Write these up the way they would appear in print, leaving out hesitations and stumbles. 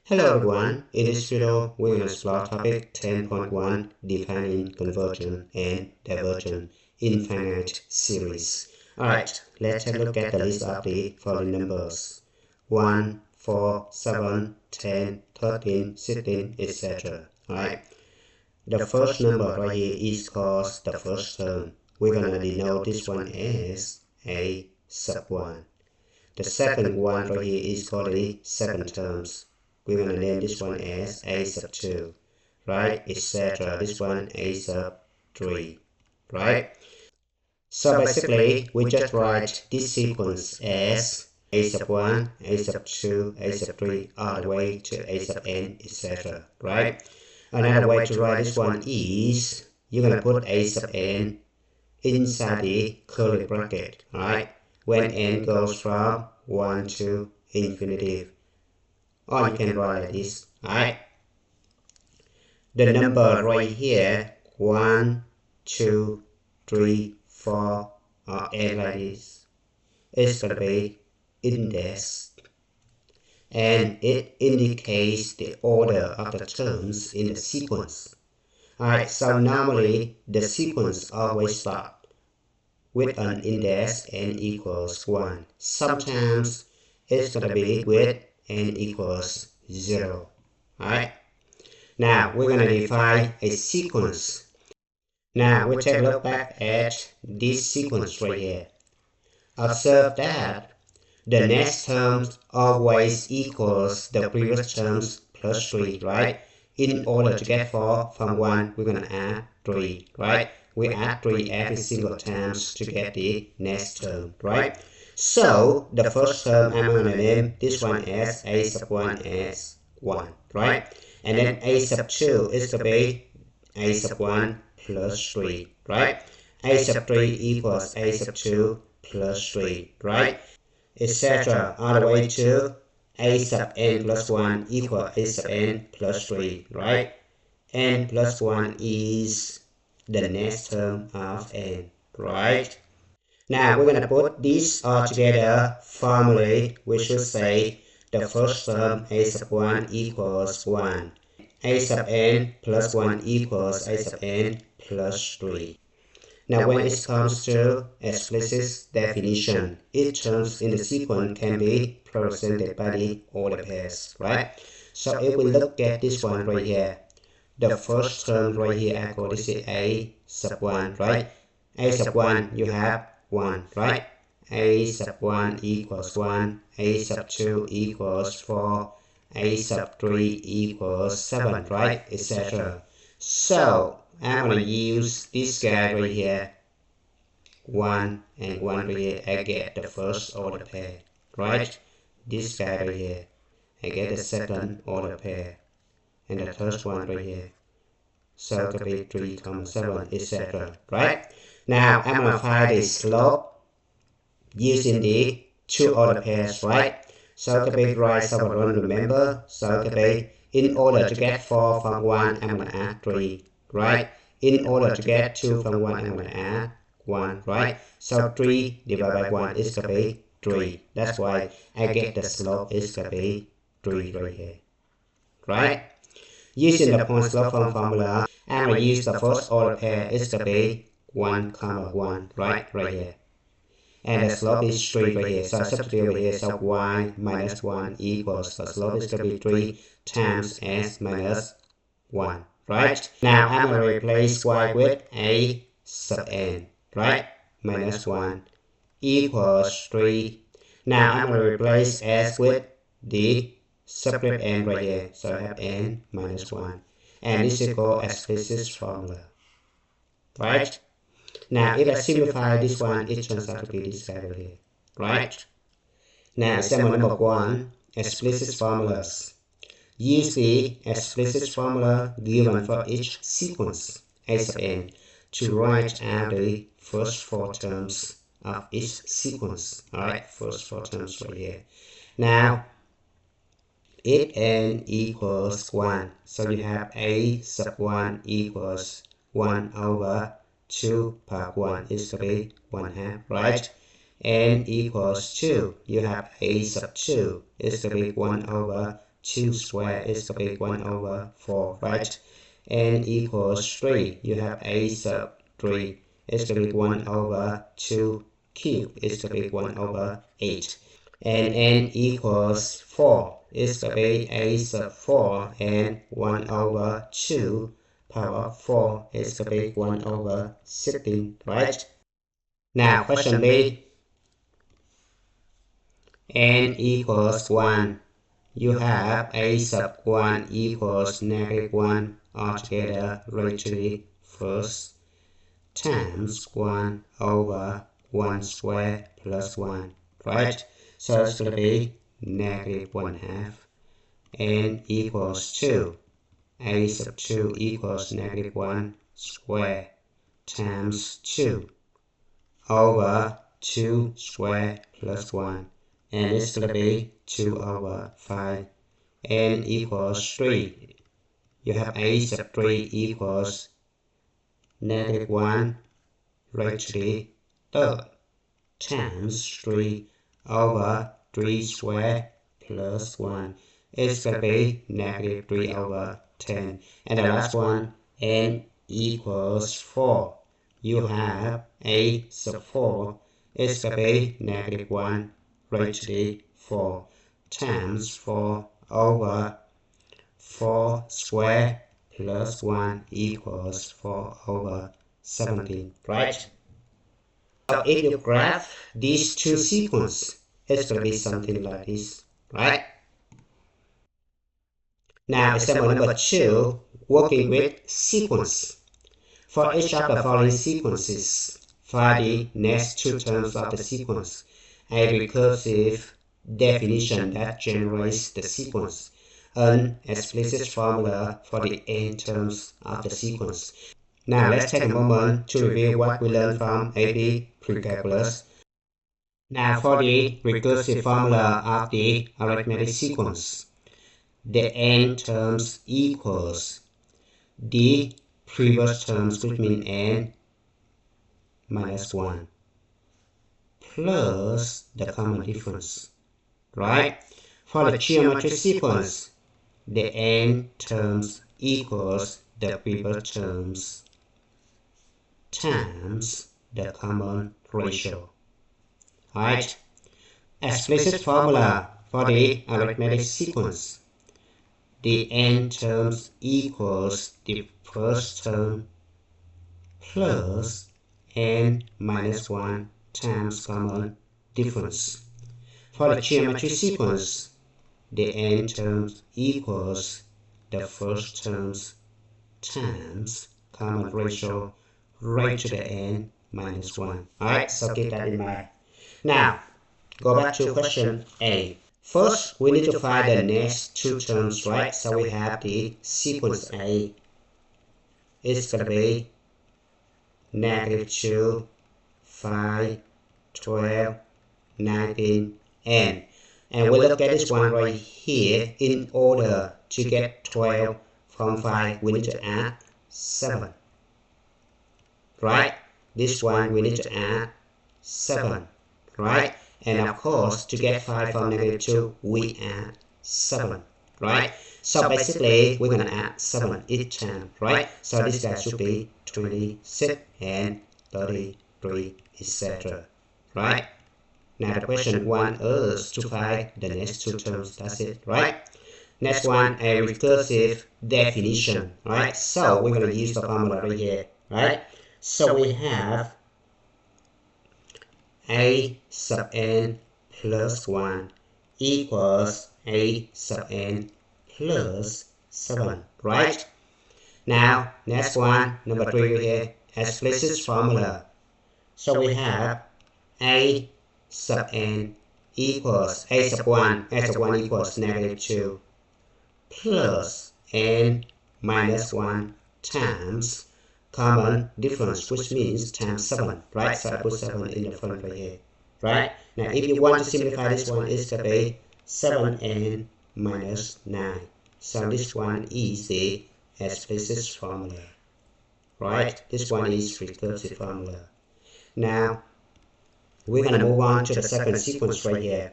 Hello everyone, in this video we're going to explore topic 10.1 defining convergent and divergent in finite series. Alright, let's take a look at the list of the following numbers 1, 4, 7, 10, 13, 16, etc. Alright, the first number right here is called the first term. We're going to denote this one as a sub 1. The second one right here is called the second terms. We're going to name this one as a sub 2, right, etc. This one a sub 3, right? So basically, we just write this sequence as a sub 1, a sub 2, a sub 3, all the way to a sub n, etc. Right? Another way to write this one is you're going to put a sub n inside the curly bracket, right? When n goes from 1 to infinity. Or you can write like this, alright? The number right here, 1, 2, 3, 4, or n like this, is going to be index. And it indicates the order of the terms in the sequence. Alright, so normally the sequence always starts with an index n equals 1. Sometimes it's going to be with n equals 0. Alright? Now we're going to define a sequence. Now we take a look back at this sequence right here. Observe that the next term always equals the previous terms plus 3, right? In order to get 4 from 1, we're going to add 3, right? We add 3 every single time to get the next term, right? So the first term I'm going to name this one as a sub 1 as 1, right? And then a sub 2 is to be a sub 1 plus 3, right? A sub 3 equals a sub 2 plus 3, right? Etc. all the way to a sub n plus 1 equals a sub n plus 3, right? N plus 1 is the next term of n, right? Now we're going to put these all together. Formally, we should say the first term a sub 1 equals 1. A sub n plus 1 equals a sub n plus 3. Now when it comes to explicit definition, each terms in the sequence can be represented by the order pairs, right? So if we look at this one right here, the first term right here, I call this a sub 1, right? A sub 1, you have 1, right? A sub 1 equals 1, a sub 2 equals 4, a sub 3 equals 7, right? Etc. So I'm going to use this guy right here, 1 and 1 right here. I get the first order pair, right? This guy right here, I get the second order pair. And the first one right here. So it could be 3, 7, etc. Right? Now I'm going to find the slope using the two order pairs, right? So it could be right, so I don't remember. So it could be in order to get 4 from 1, I'm going to add 3, right? In order to get 2 from 1, I'm going to add 1, right? So 3 divided by 1 is going to be 3. That's why I get the slope is going to be 3 right here, right? Using the point slope formula, I'm going to use the first order pair is going to be 1, 1, right here. And the slope is 3 right here. So I substitute over here, so y minus 1 equals, the slope is going to be 3 times s minus 1, right? Now I'm going to replace y with a sub n, right? Minus 1 equals 3. Now I'm going to replace s with the subscript n right here, so I have n minus 1, and this is called explicit formula, right? Now if I simplify this one, it turns out to be this guy right here, right? Now example number 1, explicit formulas. Use the explicit formula given for each sequence a sub n to write out the first 4 terms of each sequence, alright? First 4 terms right here. Now if n equals 1, so you have a sub 1 equals 1 over 2 part 1 is going to be 1/2, right? N equals 2, you have a sub 2 is going to be 1 over 2 square is going to be 1 over 4, right? N equals 3, you have a sub 3 is going to be 1 over 2 cubed is going to be 1 over 8. And n equals 4 is going to be a sub 4, and 1 over 2 power 4 is going to be 1 over 16, right? Now question B, n equals 1, you have a sub 1 equals negative 1 altogether raised to the first times 1 over 1 square plus 1, right? So it's going to be negative 1/2. N equals 2. A sub 2 equals negative 1 square times 2 over 2 square plus 1. And it's going to be 2 over 5. N equals 3. You have a sub 3 equals negative 1 raised to the third times 3 over 3 square plus 1. It's going to be negative 3 over 10. And the last one, n equals 4. You have a sub 4. It's going to be negative 1 raised to the 4 times 4 over 4 square plus 1 equals 4 over 17, right? So if you graph these two sequences, it's going to be something like this, right? Now example number 2, working with sequence. For each of the following sequences, find the next two terms of the sequence, a recursive definition that generates the sequence, an explicit formula for the n terms of the sequence. Now let's take a moment to review what we learned from AP Pre-Calculus. Now for the recursive formula of the arithmetic sequence, the n terms equals the previous terms, which mean n minus 1, plus the common difference, right? For the geometry sequence, the n terms equals the previous terms times the common ratio, right? Explicit formula for the arithmetic sequence, the n terms equals the first term plus n minus 1 times common difference. For the geometry sequence, the n terms equals the first terms times common ratio raised to the n minus 1. Alright, so keep that in mind. Now, go back to question A. First, we need to find the next two terms, right? So we have the sequence A. It's going to be negative 2, 5, 12, 19, n. And we look at this one right here. In order to get 12 from 5, we need to add 7. Right? This one we need to add 7. Right? And of course, to get 5 from negative 2, we add 7. Right? So basically, we're going to add 7 each time. Right? So this guy should be 26 and 33, etc. Right? Now the question wants us to find the next two terms. That's it. Right? Next one, a recursive definition. Right? So we're going to use the formula right here. Right? So we have a sub n plus 1 equals a sub n plus 7, right? Now, next one, number 3 right here, explicit formula. So we have a sub n equals a sub 1 equals negative 2 plus n minus 1 times common difference, which means times 7, right? So I put 7 in the front right here, right? Now if you want to simplify this one, it's going to be 7n minus 9. So this one is the explicit formula, right? This one is recursive formula. Now we're going to move on to the second sequence right here.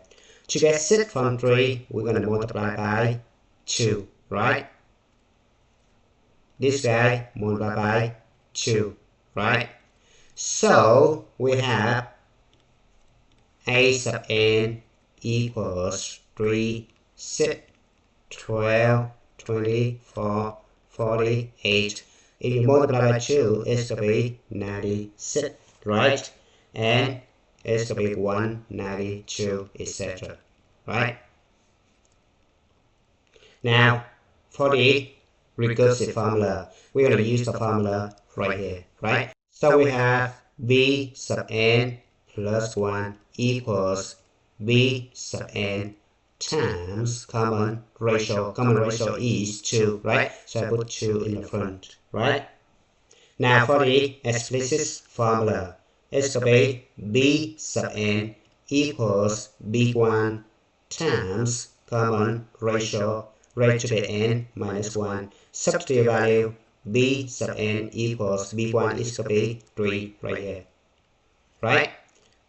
To get 6 from 3, we're going to multiply by 2, right? This guy multiplied by 2, right? So we have a sub n equals 3, 6, 12, 24, 48. If you multiply by 2, it's going to be 96, right? And it's going to be 192, etc. Right? Now, for the recursive formula, we're going to use the formula right here, right? So we have b sub n plus 1 equals b sub n times common ratio is 2, right? So I put 2 in the front, right? Now for the explicit formula, it's going to be b sub n equals b1 times common ratio raised to the n minus 1. Substitute value b sub n equals b1 is going to be 3 right here, right?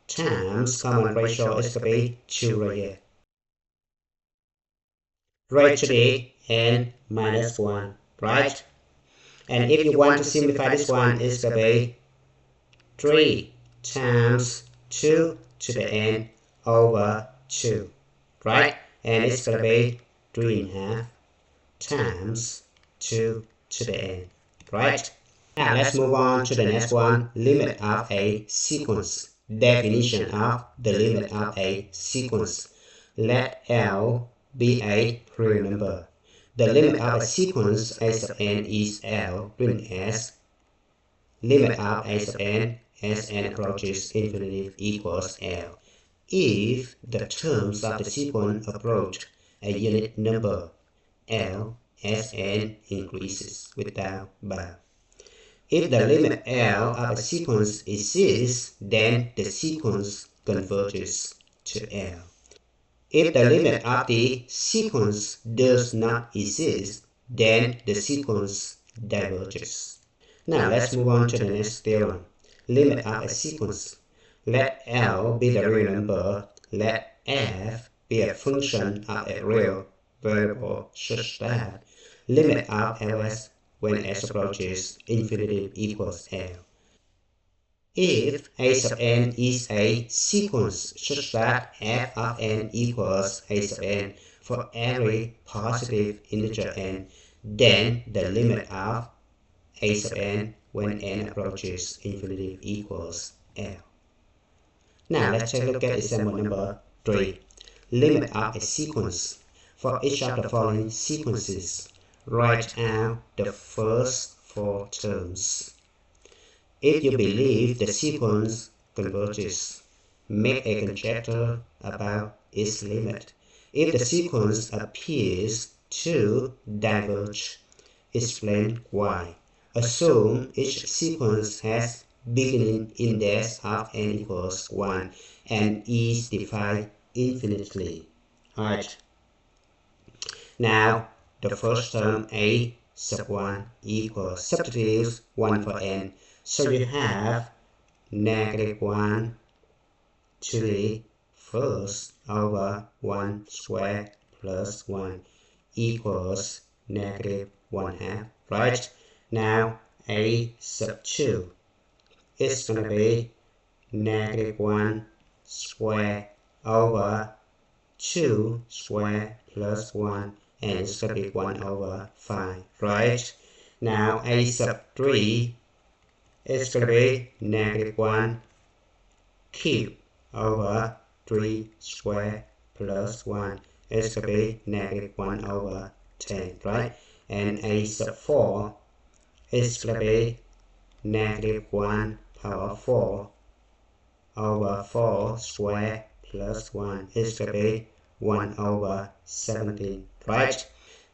Times common ratio is going to be 2 right here. Raised to the n minus 1, right? And if you want to simplify this one, it's going to be 3 times 2 to the n over 2, right? And it's going to be 3.5 times 2 to the n, right? Now let's move on to the next one, limit of a sequence. Definition of the limit of a sequence. Let L be a real number. The limit of a sequence a sub n is L, written as limit of a sub n as n approaches infinity equals L. If the terms of the sequence approach a unit number, L as n increases without bound. If the limit L of a sequence exists, then the sequence converges to L. If the limit of the sequence does not exist, then the sequence diverges. Now let's move on to the next theorem. Limit of a sequence. Let L be the real number. Let f be a function of a real variable such that limit of Ls when s approaches infinity equals L. If a sub n is a sequence such that f of n equals a sub n for every positive integer n, then the limit of a sub n when n approaches infinity equals L. Now let's take a look at example number 3. Limit of a sequence. For each of the following sequences, write out the first 4 terms. If you believe the sequence converges, make a conjecture about its limit. If the sequence appears to diverge, explain why. Assume each sequence has beginning index of n equals 1 and is defined infinitely. Alright. Now, the first term a sub 1 equals, substitute 1 for n. So you have negative 1 to the first over 1 squared plus 1 equals negative 1/2, right? Now a sub 2 is going to be negative 1 squared over 2 squared plus 1, and it's going to be 1 over 5, right? Now a sub 3 is going to be negative 1 cubed over 3 squared plus 1. It's going to be negative 1 over 10, right? And a sub 4 is going to be negative 1 power 4 over 4 squared plus 1. It's going to be 1 over 17, right?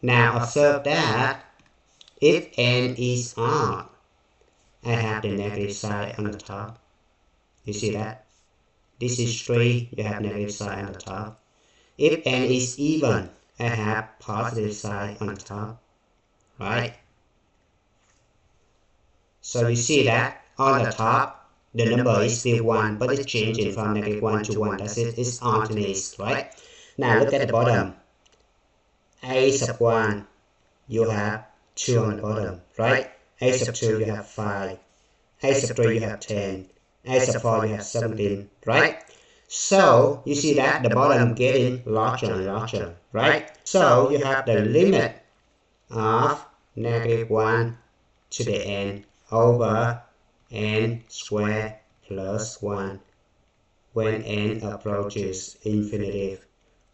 Now observe that if n is odd, I have the negative side on the top. You see that? This is 3, you have negative side on the top. If n is even, I have positive side on the top, right? So you see that on the top, the number is still 1, but it's changing from negative 1 to 1. That's it, it's alternate, right? Now look at the bottom. a sub 1, you have 2 on the bottom, right? A sub 2, you have 5. A sub 3, you have 10. A sub 4, you have 17, right? So you see that the bottom getting larger and larger, right? So you have the limit of -1 to the n over n squared plus 1 when n approaches infinity.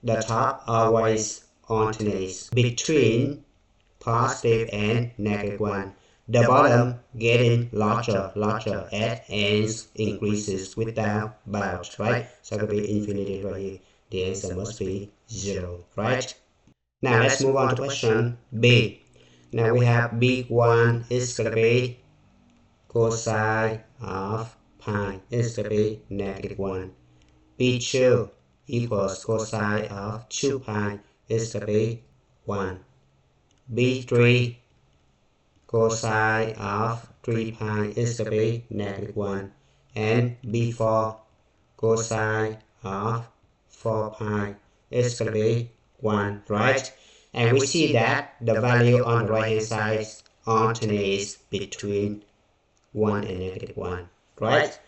The top always alternates between positive and -1. The bottom getting larger as n increases without bounds, right? So it could be infinity right here. The answer must be 0, right? Now let's move on to question B. Now we have B1 is going to be cosine of pi is going to be -1. B2 equals cosine of 2 pi is going to be 1. B3 cosine of 3 pi is going to be -1. And B4 cosine of 4 pi is going to be 1, right? And we see that the value on the right hand side alternates between 1 and -1, right?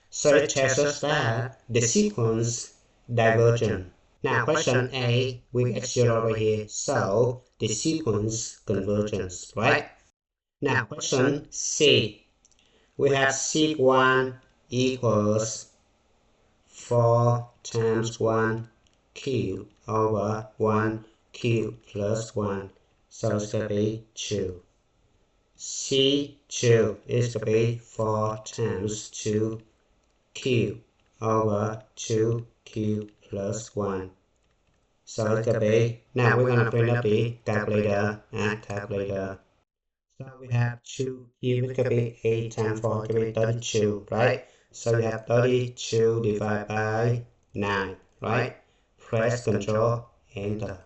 So it tells us that the sequence divergent. Now question A, we get 0 over here, so the sequence convergence, right? Now question C, we have sec1 equals 4 times 1 cubed over 1 cubed plus 1, so it's going to be 2. C2 is going to be 4 times 2 cubed over 2 cubed plus 1. So it's going to be, now we're going to print up the calculator and calculator. So we have 2 cubed, it could be 8 times 4, it could be 32, right? So we have 32 divided by 9, right? Press Ctrl, Enter.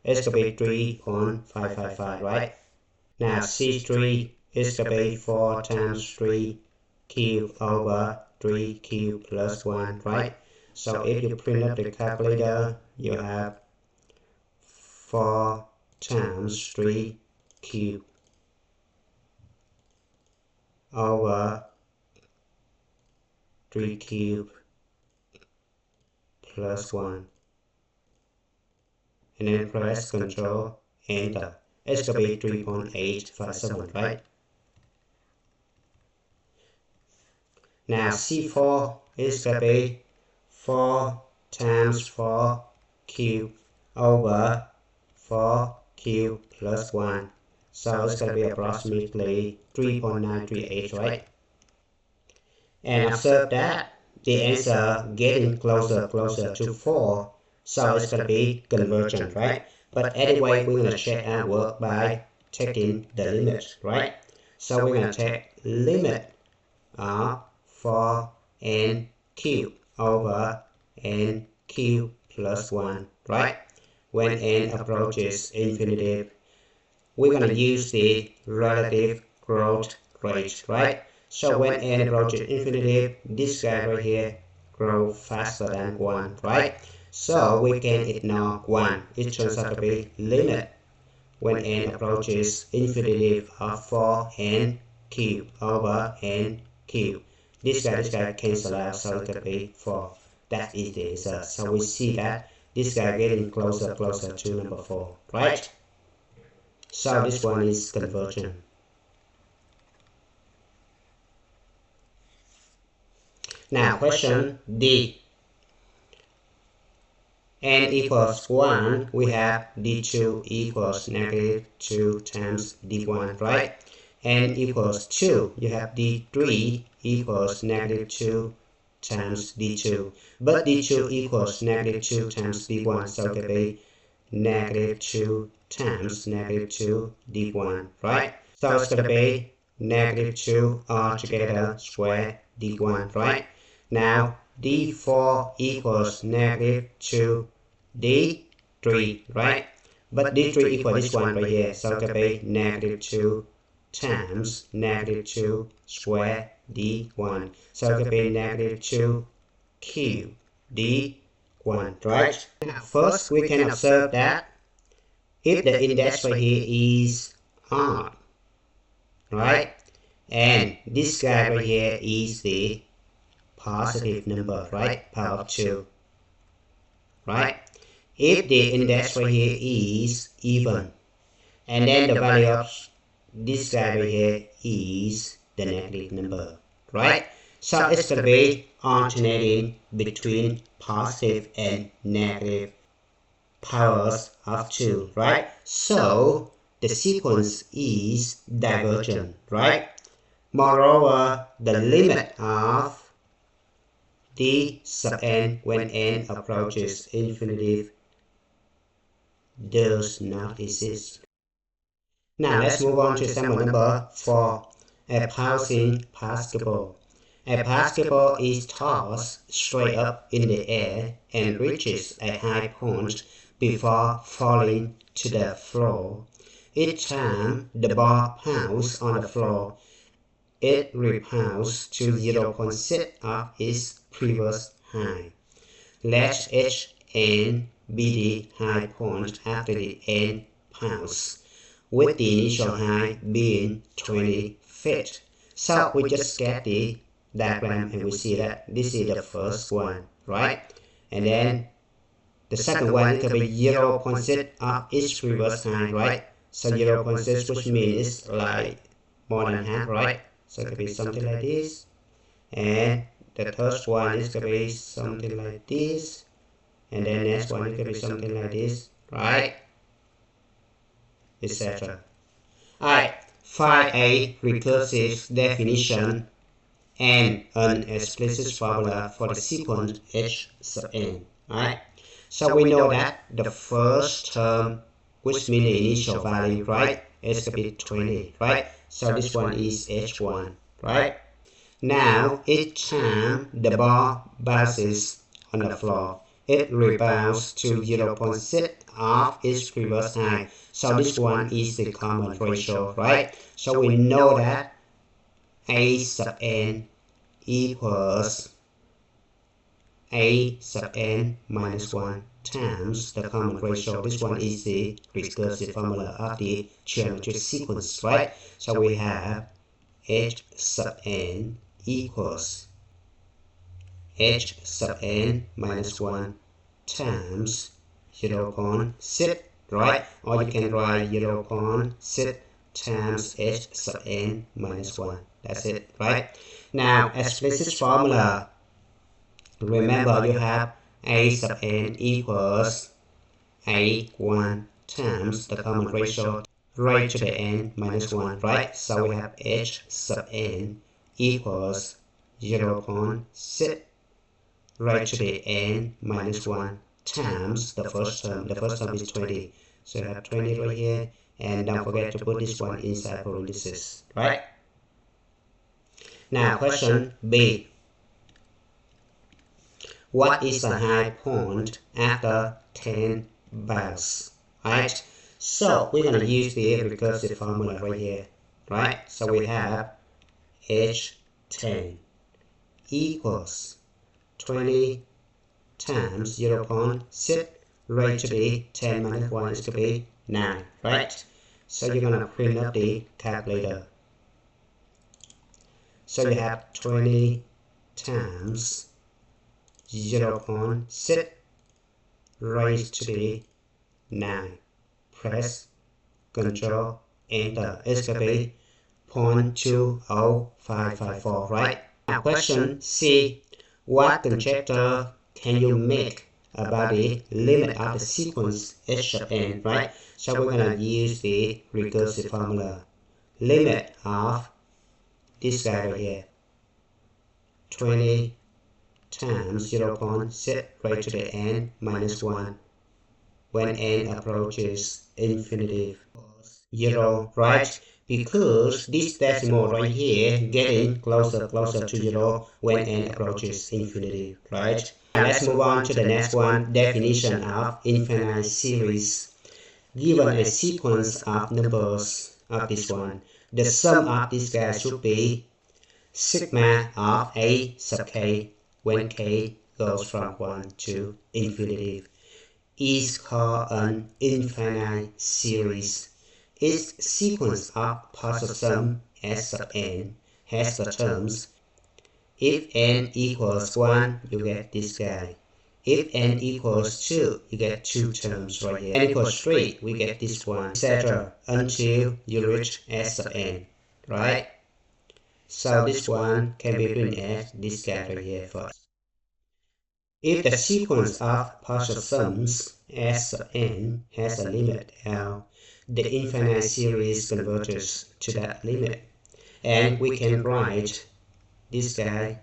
It's going to be 3.555, right? Now C3 is going to be 4 times 3 cubed over 3 cubed plus 1, right? So if you print up the calculator, you have 4 times 3 cubed over 3 cubed plus 1. And then press Ctrl, Enter. It's going to be 3.857, right? Now C4 is going to be 4 times 4 cubed over 4 cubed plus 1. So it's going to be approximately 3.938, right? And observe that the answer getting closer to 4, so it's going to be convergent, right? But anyway, we're going to check our work by taking the limit, right? So we're going to take limit of 4n cubed over n cubed plus 1, right? When n approaches infinity, we're going to use the relative growth rate, right? So when n approaches infinity, this guy right here grows faster than 1, right? So we can ignore 1. It turns out to be limit when n approaches infinity of 4n cubed over n cubed. This guy cancel out, so it could be 4. That is the answer. So we see that this guy getting closer to number 4, right? So this one is convergent. Now question D. N equals 1, we have D2 equals -2 times D1, right? N equals 2, you have D3 equals -2 times D2. But D2 equals -2 times D1, so it could be -2 times -2 D1, right? So it's going to be -2 altogether square D1, right? Now D4 equals -2 D3, right? But D3 equals this one right here, so it could be -2 times -2 square D1. So it could be -2 cube D1, right? Now first we can observe that if the index right here is odd, right, and this guy right here is the positive number, right, power of 2, right, if the index right here is even, and then the value of this guy right here is the negative number, right? So it's going to be alternating between positive and negative powers of 2, right? So the sequence is divergent, right? Moreover, the limit of d sub n when n approaches infinity does not exist. Now let's move on to example number 4. A bouncing basketball. A basketball is tossed straight up in the air and reaches a high point before falling to the floor. Each time the ball pounds on the floor, it rebounds to 0.6 of its previous high. Let h and be the high point after the n pounds, with the initial high being 20 feet. So we just get the diagram and we see that this is the first one, right? And then the second one is going to be 0.6 of each previous high, right? So 0.6, which means it's like more than half, right? So it could be something like this. And the third one is going to be something like this. And then next one is going to be something like this, right? Etc. Alright, find a recursive definition and an explicit formula for the sequence h sub n. Alright, so we know that the first term, which means the initial value, right, is going to be 20, right? So this one is h1, right? Now each time the ball bounces on the floor, it rebounds to 0.6 of its previous high. So this one is the common ratio, right? So we know that a sub n equals a sub n minus 1 times the common ratio. This one is the recursive formula of the geometric sequence, right? So we have h sub n equals h sub n minus 1 times 0.6, right? Or you can write 0.6 times h sub n minus 1. That's it, right? Now, explicit formula, remember you have a sub n equals a1 times the common ratio raised to the n minus 1, right? So we have h sub n equals 0.6 raised to the n minus 1 times the first term. The first term is 20. So you have 20 right here. And don't forget to put this one inside parentheses, right? Now question B. What is the high point after 10 bounce? Right? So we're going to use the recursive formula right here, right? So we have h10 equals 20 times 0.6 raised to the 10 minus 1 is to be 9, right? So you're going to print up the calculator. So you have 20 times 0.6 raised to the 9. Press Ctrl Enter. It's going to be 0.20554, right? Now question C. What conjecture can you make about the limit of the sequence h sub n, right? So we're going to use the recursive formula. Limit of this guy right here, 20 times 0.6 raised to the n minus 1 when n approaches infinity 0, right? Because this decimal right here getting closer to 0 when n approaches infinity, right? Now let's move on to the next one, definition of infinite series. Given a sequence of numbers of this one, the sum of these guys should be sigma of a sub k when k goes from 1 to infinity. is called an infinite series. Its sequence of partial sum S sub n has the terms: if n equals 1, you get this guy. If n equals 2, you get two terms right here. N equals 3, we get this one, etc. until you reach S sub n, right? So this one can be written as this guy right here first. If the sequence of partial sums S sub n has a limit L, the infinite series converges to that limit. And we can write this guy.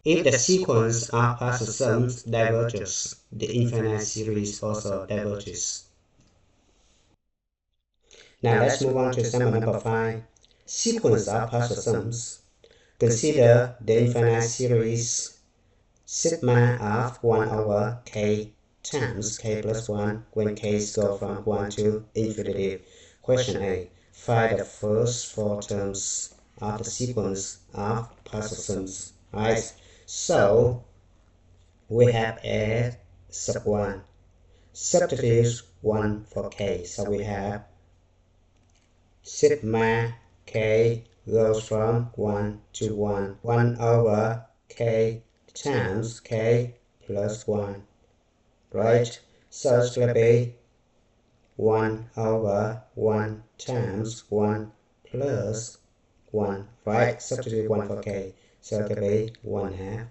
If the sequence of partial sums diverges, the infinite series also diverges. Now let's move on to example number 5. Sequence of partial sums. Consider the infinite series sigma of 1 over k times k plus 1 when k's go from 1 to infinity. Question A. Find the first 4 terms of the sequence of partial sums. Right? So we have a sub 1. Substitute 1 for k. So we have sigma k goes from 1 to 1. 1 over k times k plus 1. Right? So it's going to be 1 over 1 times 1 plus 1. Right? Substitute 1 for k. So it could be 1 half.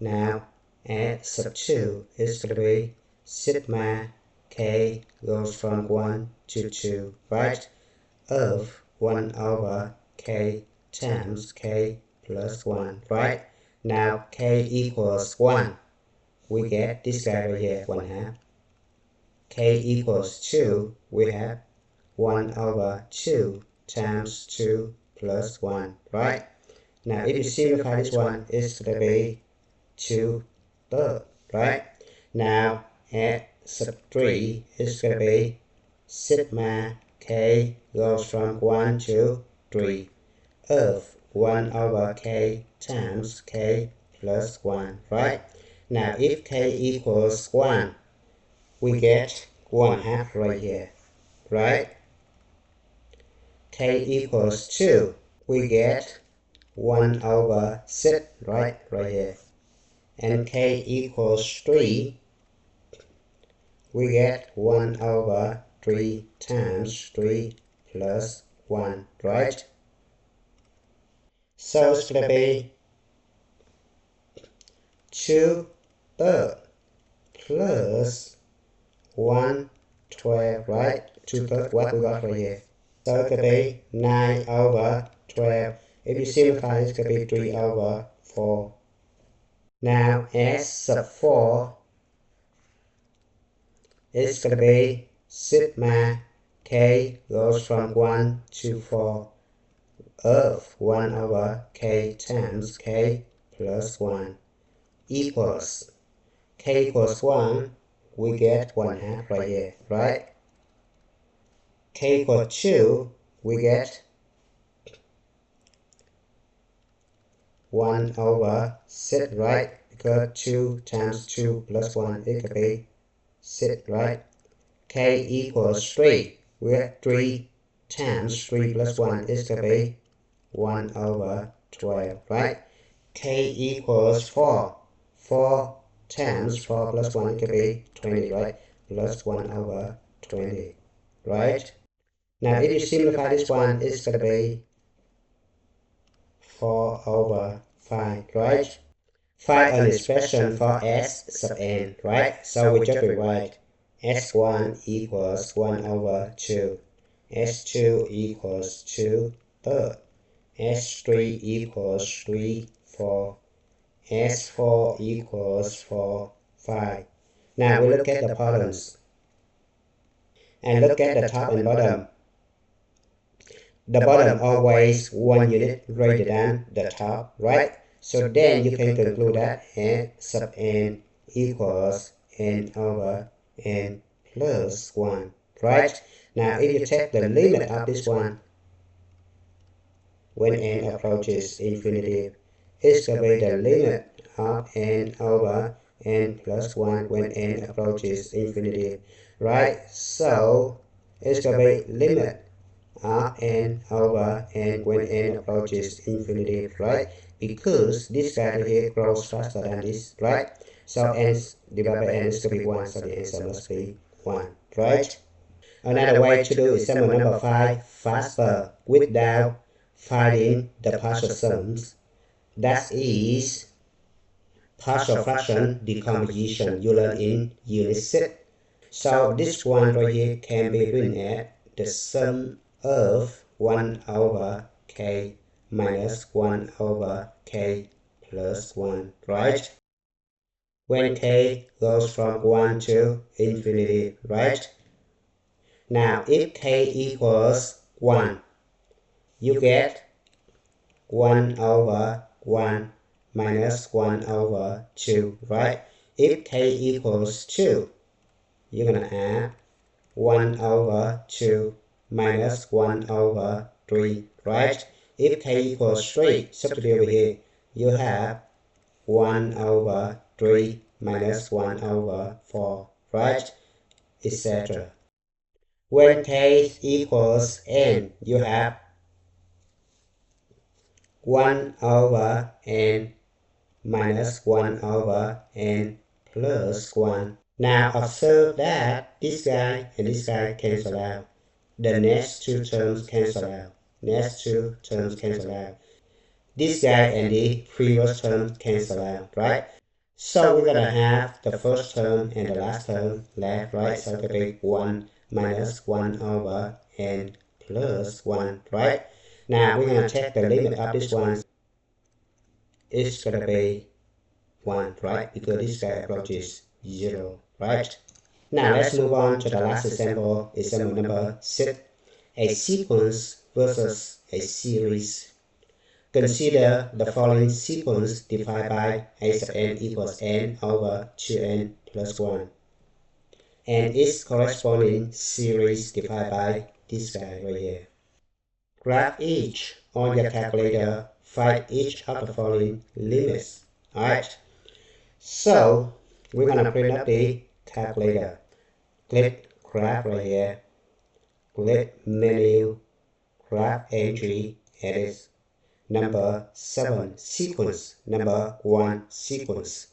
Now add sub 2 is going to be sigma k goes from 1 to 2. Right? Of 1 over k times k plus 1. Right? Now k equals 1. We get this guy right here, 1 half. K equals 2, we have 1 over 2 times 2 plus 1, right? Now if you simplify this one, it's going to be 2 thirds, right? Now add sub 3, it's going to be sigma k goes from 1 to 3 of 1 over k times k plus 1, right? Now if k equals 1, we get 1 half right here, right? K equals 2, we get 1 over 6, right here. And k equals 3, we get 1 over 3 times 3 plus 1, right? So it's going to be 2 thirds plus 1 12, right? 2 thirds, what we got right here. So it could be 9 over 12. If you simplify, it could be 3 over 4. Now S sub 4 is going to be sigma k goes from 1 to 4 of 1 over k times k plus 1 equals k equals 1, we get 1 half right here, right? K equals 2, we get 1 over 6, right? Because 2 times 2 plus 1, it could be 6, right? K equals 3, we get 3 times 3 plus 1 is going to be 1 over 12, right? K equals 4, 4 times 4 plus 1 it could be 20, right? Plus 1 over 20, right? Now if you simplify this one, it's going to be 4 over 5, right? Find an expression for S sub n, right? So we just rewrite S1 equals 1 over 2, S2 equals 2 thirds, S3 equals 3 4, S4 equals 4 5. Now we look at the problems and look at the top and bottom. The bottom always 1 unit greater than the top, right? So then you can conclude that n sub n equals n over n plus 1, right? Now if you take the limit of this one, when n approaches infinity, it's going to be the limit of n over n plus 1 when n approaches infinity, right? So it's going to be limit of n over n when n approaches infinity, right? Because this guy right here grows faster than this, right? So n divided by n is going to be 1, so the answer must be 1, right? Another way to do example number 5, faster without finding the partial sums. That is partial fraction decomposition you learn in unit 6. So this one right here can be written as the sum of 1 over k minus 1 over k plus 1, right? When k goes from 1 to infinity, right? Now, if k equals 1, you get 1 over 1 minus 1 over 2, right? If k equals 2, you're going to add 1 over 2 minus 1 over 3, right? If k equals 3, substitute over here, you have 1 over 3 minus 1 over 4, right? Etc. When k equals n, you have 1 over n minus 1 over n plus 1. Now observe that this guy and this guy cancel out. The next two terms cancel out. Next two terms cancel out. This guy and the previous term cancel out, right? So we're gonna have the first term and the last term left, right? So it's gonna be 1 minus 1 over n plus 1, right? Now we're gonna take the limit of this one. It's gonna be 1, right? Because this guy approaches 0, right? Now let's move on to the last example, example number 6. A sequence versus a series. Consider the following sequence divided by a sub n equals n over 2n plus 1. And its corresponding series divided by this guy right here. Graph each on your calculator, find each of the following limits. Alright, so we're going to print up the calculator. Click graph right here. Click menu, graph entry, edit. Number 7, sequence. Number 1, sequence.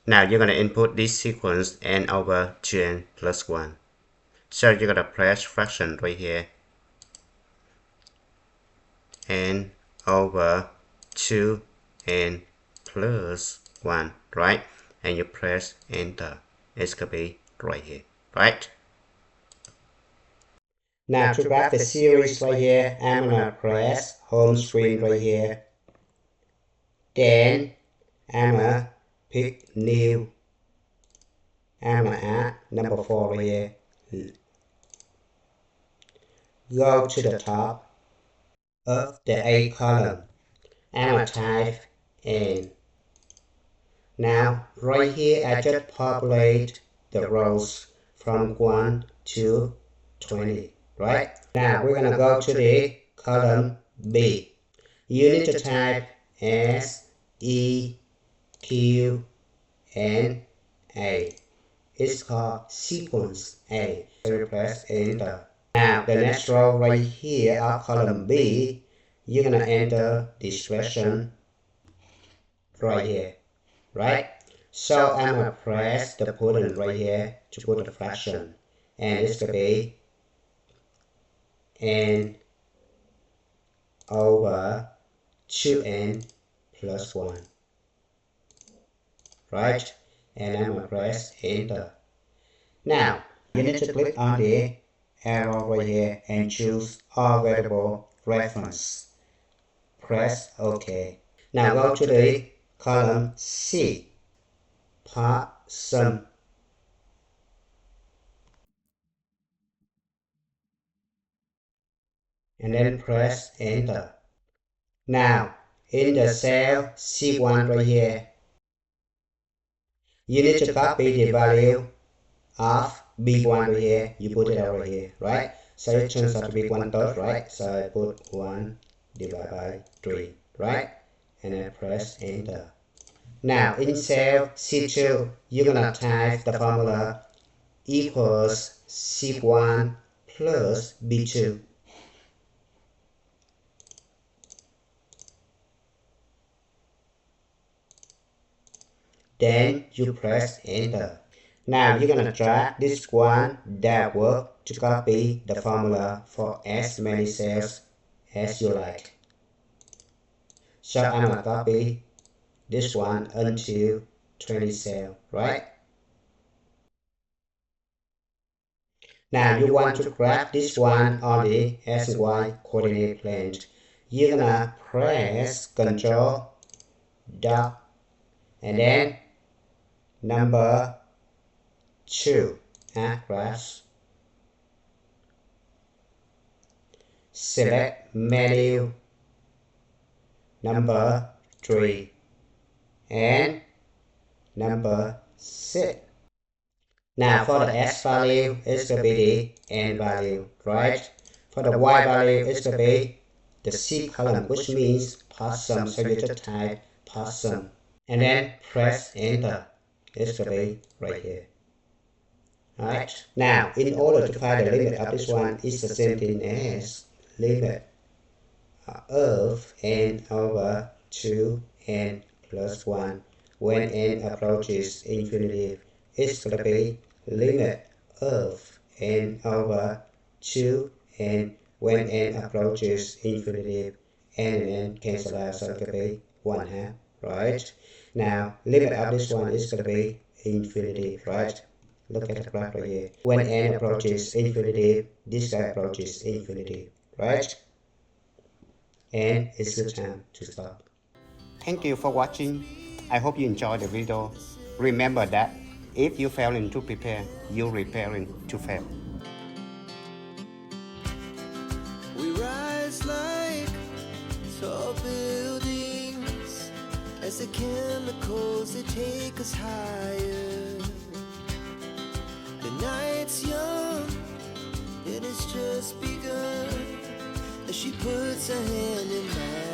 Now you're going to input this sequence n over 2n plus 1. So you're going to press fraction right here. N over 2n plus 1, right? And you press enter. It's going to be right here, right? Now to graph the series right here, I'm going to press home screen right here. Then I'm going to pick new. I'm going to add number 4 right here. Go to the top of the A column. I'm going to type N. Now right here I just populate the rows from 1 to 20, right? Now we're going to go to the column B. You need to type S, E, Q, N, A. It's called sequence A. So press enter. Now the next row right here of column B, you're going to enter the expression right here, right? So I'm going to press the button right here to put the fraction. And it's going to be n over 2n plus 1, right? And I'm going to press enter. Now you need to click on the arrow right here and choose all variable reference. Press OK. Now go to the column C, part sum. And then press enter. Now in the cell C1 right here, you need to copy the value of B1 right here. You put it over here, right? So it turns out to be 1/3, right? So I put 1 divided by 3, right? And then press enter. Now in cell C2, you're gonna type the formula equals C1 plus B2. Then you press enter. Now you're gonna drag this one downward to copy the formula for as many cells as you like. So I'm gonna copy this one until 20 cells, right? Now you want to grab this one on the X and Y coordinate plane. You're gonna press Ctrl dot and then number 2 graph. Select menu number 3 and number 6. Now for the x value, it's going to be the n value, right? For the y value, it's going to be the C column, which means possum, so you just type possum. And then press enter. It's going to be right here. Alright, now in order to find the limit of this one, it's the same thing as limit of n over 2n plus 1 when n approaches infinity. It's going to be limit of n over 2n when n approaches infinity. N and n cancel out, so it could be 1/2, right? Now limit of this one is going to be infinity, right? Look at the graph right here. When n approaches infinity, this guy approaches infinity, right? And it's your time to stop. Thank you for watching. I hope you enjoyed the video. Remember that if you failing to prepare, you're preparing to fail. We rise like tall buildings as the chemicals, they take us higher. The night's young and it's just begun as she puts her hand in mine.